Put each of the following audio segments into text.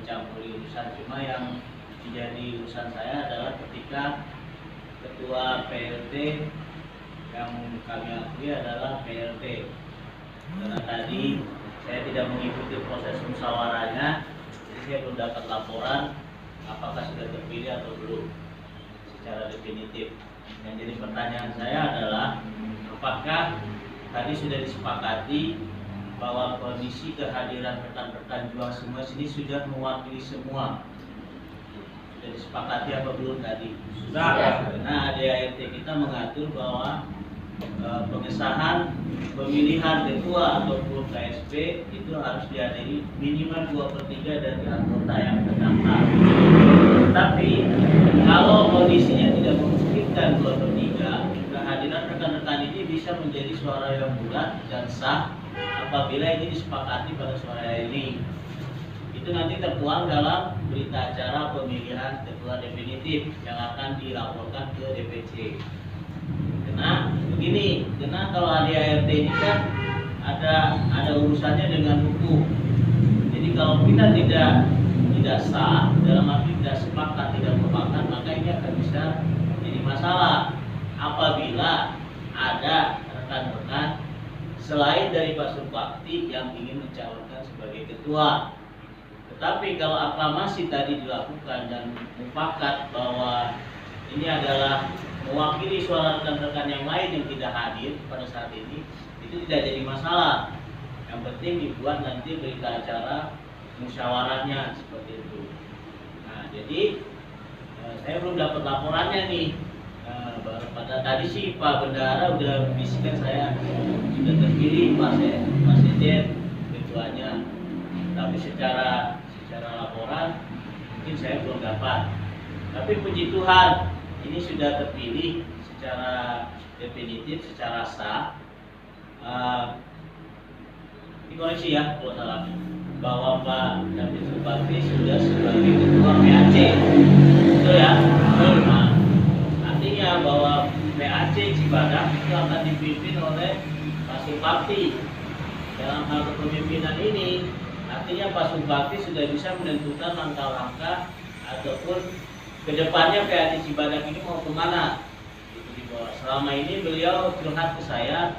mencampuri urusan, cuma yang menjadi urusan saya adalah ketika ketua PLT yang kami akui adalah PLT, karena tadi saya tidak mengikuti proses musyawarahnya, jadi saya belum dapat laporan apakah sudah terpilih atau belum secara definitif. Yang jadi pertanyaan saya adalah apakah tadi sudah disepakati bahwa kondisi kehadiran rekan-rekan juang semua sini sudah mewakili semua? Sudah disepakati apa belum tadi? Sudah. Karena ADART kita mengatur bahwa pengesahan pemilihan ketua ataupun KSP itu harus dihadiri minimal 2/3 dari anggota yang terdaftar. Tapi kalau kondisinya tidak memungkinkan 2/3, kehadiran rekan-rekan ini bisa menjadi suara yang bulat dan sah apabila ini disepakati pada sore ini. Itu nanti tertuang dalam berita acara pemilihan ketua definitif yang akan dilaporkan ke DPC. Karena begini, karena kalau ADART ini kan ada urusannya dengan hukum. Jadi kalau kita tidak sah, dalam arti tidak sepakat, tidak mufakat, maka ini akan bisa jadi masalah apabila ada rekan-rekan selain dari Pak Surbakti yang ingin mencalonkan sebagai ketua. Tetapi kalau aklamasi tadi dilakukan dan mufakat bahwa ini adalah mewakili suara rekan-rekan yang lain yang tidak hadir pada saat ini, itu tidak jadi masalah. Yang penting dibuat nanti berita acara musyawarahnya seperti itu. Nah, jadi saya belum dapat laporannya nih. Pada tadi sih Pak Bendara udah bisikan saya sudah terpilih Pak Sekjen ketuanya, tapi secara laporan mungkin saya belum dapat. Tapi puji Tuhan ini sudah terpilih secara definitif, secara sah. Dikoreksi ya kalau salah, bahwa Pak David Surbakti sudah sebagai ketua PAC, betul ya? Nah, artinya bahwa PAC Cibadak itu akan dipimpin oleh Pak Surbakti. Dalam hal kepemimpinan ini, artinya Pak Surbakti sudah bisa menentukan langkah-langkah ataupun kedepannya PAC Cibadak ini mau kemana. Itu di bawah. Selama ini beliau curhat ke saya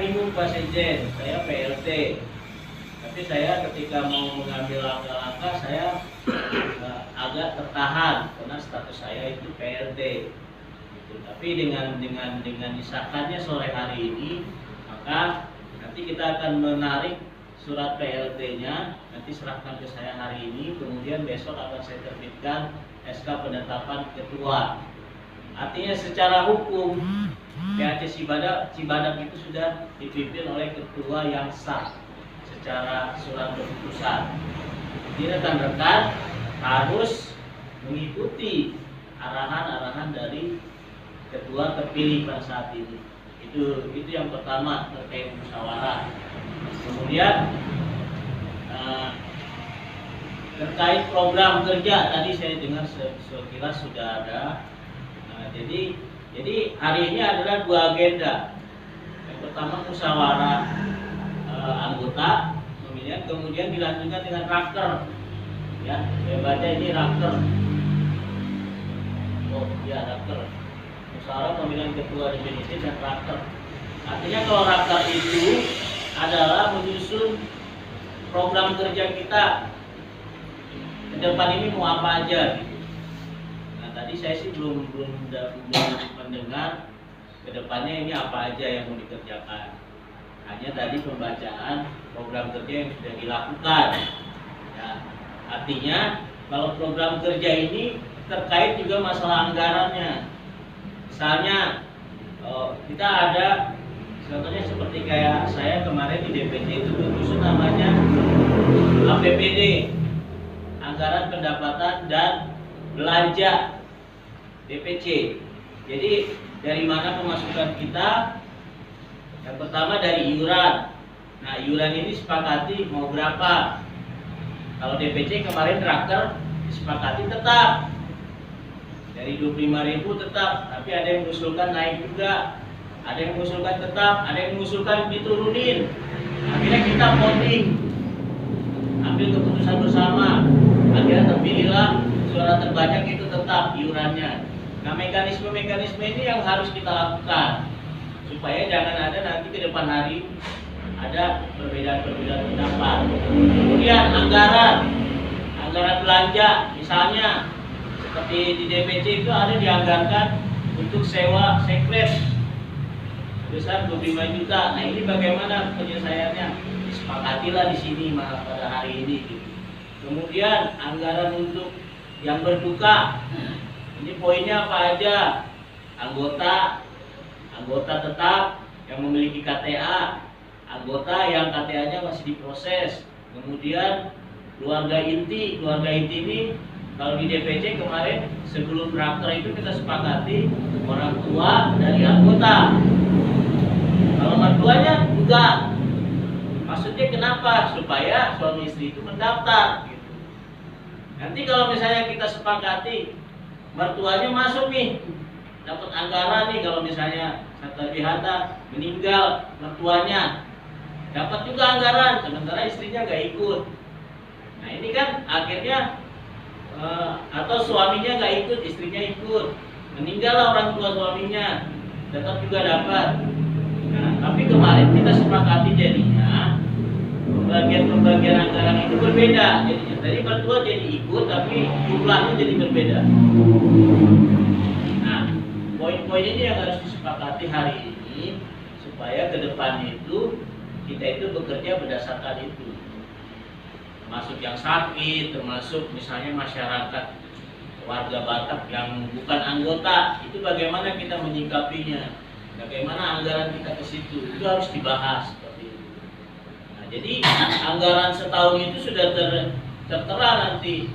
bingung Pak Sekjen, saya PLT. Tapi saya ketika mau mengambil langkah-langkah saya agak tertahan karena status saya itu PLT. Gitu. Tapi dengan disahkannya sore hari ini, maka nanti kita akan menarik surat PLT-nya, nanti serahkan ke saya hari ini, kemudian besok akan saya terbitkan SK penetapan ketua. Artinya secara hukum PAC Cibadak itu sudah dipimpin oleh ketua yang sah secara surat keputusan. Jadi rekan-rekan harus mengikuti arahan-arahan dari ketua terpilih pada saat ini. Itu yang pertama terkait musyawarah. Kemudian terkait program kerja tadi saya dengar sekilas sudah ada. Jadi hari ini adalah 2 agenda. Yang pertama musyawarah anggota pemilihan, kemudian dilanjutkan dengan raker. Ya, saya baca ini raker. Oh, iya raker. Musyawarah pemilihan ketua definitif dan raker. Artinya kalau raker itu adalah menyusun program kerja kita ke depan ini mau apa aja. Nah, tadi saya sih belum mendengar ke depannya ini apa aja yang mau dikerjakan. Hanya tadi pembacaan program kerja yang sudah dilakukan. Ya, artinya kalau program kerja ini terkait juga masalah anggarannya. Misalnya kita ada contohnya seperti kayak saya kemarin di DPC itu menyusun namanya APBD, anggaran pendapatan dan belanja DPC. Jadi dari mana pemasukan kita? Yang pertama dari iuran. Nah, iuran ini disepakati mau berapa? Kalau DPC kemarin raker disepakati tetap dari 25.000 tetap, tapi ada yang mengusulkan naik juga, ada yang mengusulkan tetap, ada yang mengusulkan diturunin. Akhirnya kita voting, ambil keputusan bersama. mekanisme-mekanisme ini yang harus kita lakukan supaya jangan ada nanti ke depan hari ada perbedaan-perbedaan pendapat. Kemudian anggaran belanja, misalnya seperti di DPC itu ada dianggarkan untuk sewa sekret sebesar 25 juta. Nah ini bagaimana penyelesaiannya? Disepakatilah di sini pada hari ini. Kemudian anggaran untuk yang berduka, ini poinnya apa aja? Anggota tetap yang memiliki KTA, anggota yang KTA-nya masih diproses, kemudian keluarga inti ini kalau di DPC kemarin sebelum raker itu kita sepakati orang tua dari anggota. Kalau mertuanya enggak. Maksudnya kenapa? Supaya suami istri itu mendaftar gitu. Nanti kalau misalnya kita sepakati mertuanya masuk nih, dapat anggaran nih, kalau misalnya Satwa Bihata meninggal mertuanya dapat juga anggaran, sementara istrinya nggak ikut. Nah ini kan akhirnya atau suaminya nggak ikut, istrinya ikut, meninggal orang tua suaminya, tetap juga dapat. Nah, tapi kemarin kita sepakati jadinya pembagian anggaran itu berbeda. Jadinya tadi mertua jadi ikut, tapi jumlahnya jadi berbeda. Nah, poin-poin ini yang harus disepakati hari ini supaya ke depannya itu kita itu bekerja berdasarkan itu. Termasuk yang sakit, termasuk misalnya masyarakat warga Batak yang bukan anggota, itu bagaimana kita menyikapinya, bagaimana anggaran kita ke situ, itu harus dibahas seperti itu. Nah, jadi anggaran setahun itu sudah tertera nanti,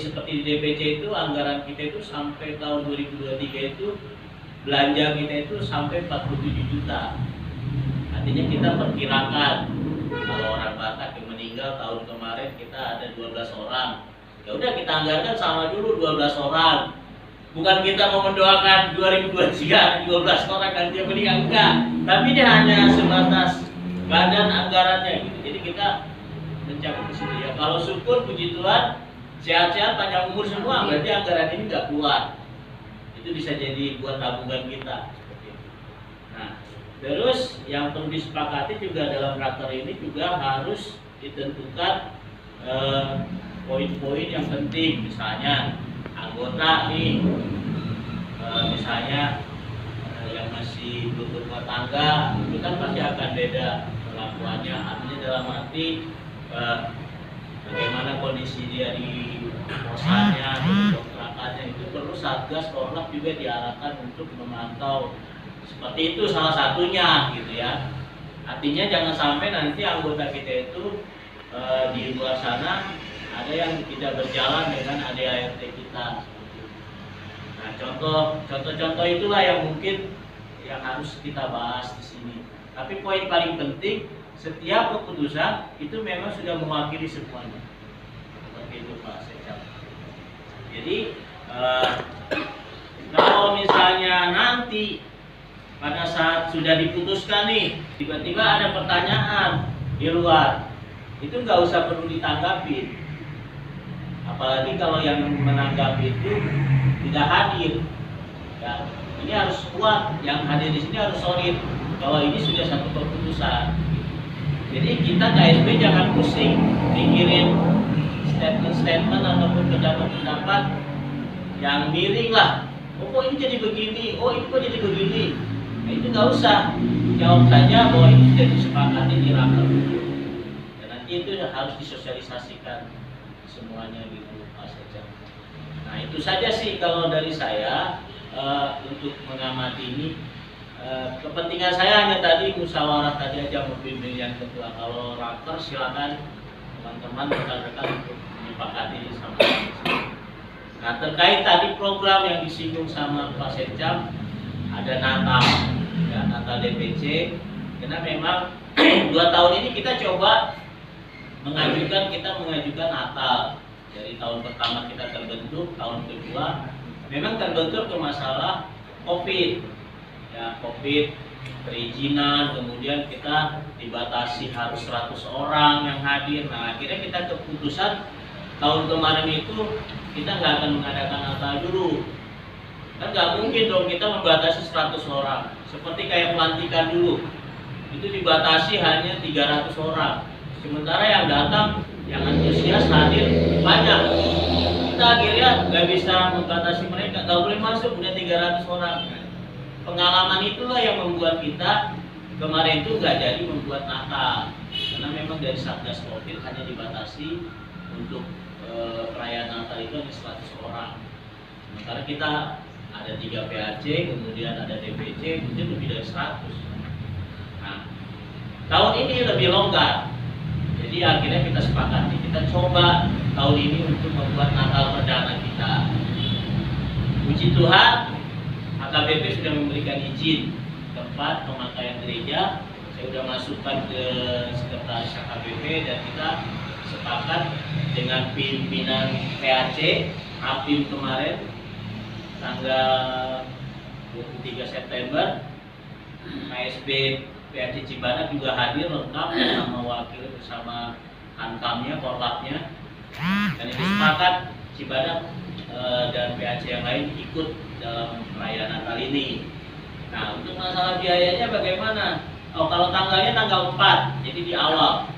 seperti di DPC itu anggaran kita itu sampai tahun 2023 itu belanja kita itu sampai 47 juta. Artinya kita perkirakan kalau orang Batak yang meninggal tahun kemarin kita ada 12 orang. Ya udah kita anggarkan sama dulu 12 orang. Bukan kita mau mendoakan 2023 12 orang kan dia meninggal, enggak. Tapi dia hanya sebatas badan anggarannya gitu. Jadi kita mencapai ke situ ya. Kalau syukur puji Tuhan sehat-sehat panjang umur semua, berarti anggaran ini enggak keluar. Itu bisa jadi buat tabungan kita seperti itu. Nah, terus yang perlu disepakati juga dalam raker ini juga harus ditentukan poin-poin yang penting, misalnya anggota nih, misalnya yang masih belum berumah tangga itu kan pasti akan beda perlakuannya. Artinya dalam arti bagaimana kondisi dia di kosannya, kontrakannya, itu perlu Satgas Korlap juga diarahkan untuk memantau. Seperti itu salah satunya gitu ya. Artinya jangan sampai nanti anggota kita itu di luar sana ada yang tidak berjalan dengan ADART kita. Nah, contoh-contoh itulah yang mungkin yang harus kita bahas di sini. Tapi poin paling penting, setiap keputusan itu memang sudah mewakili semuanya. Seperti itu Pak Sekap. Jadi kalau misalnya nanti pada saat sudah diputuskan nih, tiba-tiba ada pertanyaan di luar, itu nggak usah perlu ditanggapi. Apalagi kalau yang menanggapi itu tidak hadir. Ya, ini harus kuat, yang hadir di sini harus solid bahwa ini sudah satu keputusan. Jadi kita KSP jangan pusing mikirin statement-statement ataupun pendapat-pendapat yang miring lah. Oh kok ini jadi begini, oh ini kok jadi begini. Nah, itu nggak usah, jawab saja bahwa ini sudah disepakati di raker. Dan nanti itu harus disosialisasikan semuanya gitu Pak Sekjen. Nah itu saja sih kalau dari saya untuk mengamati ini. Kepentingan saya hanya tadi musyawarah tadi aja pemilihan ketua. Kalau raker silakan teman-teman rekan-rekan untuk menyepakati sama. Nah terkait tadi program yang disinggung sama Pak Sekjen, ada Natal, ya, Natal DPC. Karena memang 2 tahun ini kita coba mengajukan Natal. Dari tahun pertama kita terbentuk, tahun kedua memang terbentuk ke masalah COVID, ya COVID, perizinan, kemudian kita dibatasi harus 100 orang yang hadir. Nah akhirnya kita keputusan tahun kemarin itu kita nggak akan mengadakan Natal dulu. Kan nggak mungkin dong kita membatasi 100 orang. Seperti kayak pelantikan dulu, itu dibatasi hanya 300 orang. Sementara yang datang, yang antusias hadir banyak. Kita akhirnya nggak bisa membatasi mereka, nggak boleh masuk udah 300 orang. Pengalaman itulah yang membuat kita kemarin itu nggak jadi membuat Natal, karena memang dari Satgas Covid hanya dibatasi untuk perayaan Natal itu hanya 100 orang. Sementara kita ada 3 PAC, kemudian ada DPC, mungkin lebih dari 100. Nah, tahun ini lebih longgar. Jadi akhirnya kita sepakati, kita coba tahun ini untuk membuat Natal perdana kita. Puji Tuhan, HKBP sudah memberikan izin tempat pemakaian gereja. Saya sudah masukkan ke sekretaris HKBP dan kita sepakat dengan pimpinan PAC APIM kemarin tanggal 23 September. KSB PAC Cibadak juga hadir lengkap bersama wakil, bersama hankamnya, korlapnya, dan ini sepakat Cibadak dan PAC yang lain ikut dalam perayaan Natal ini. Nah, untuk masalah biayanya bagaimana? Oh, kalau tanggalnya tanggal 4, jadi di awal.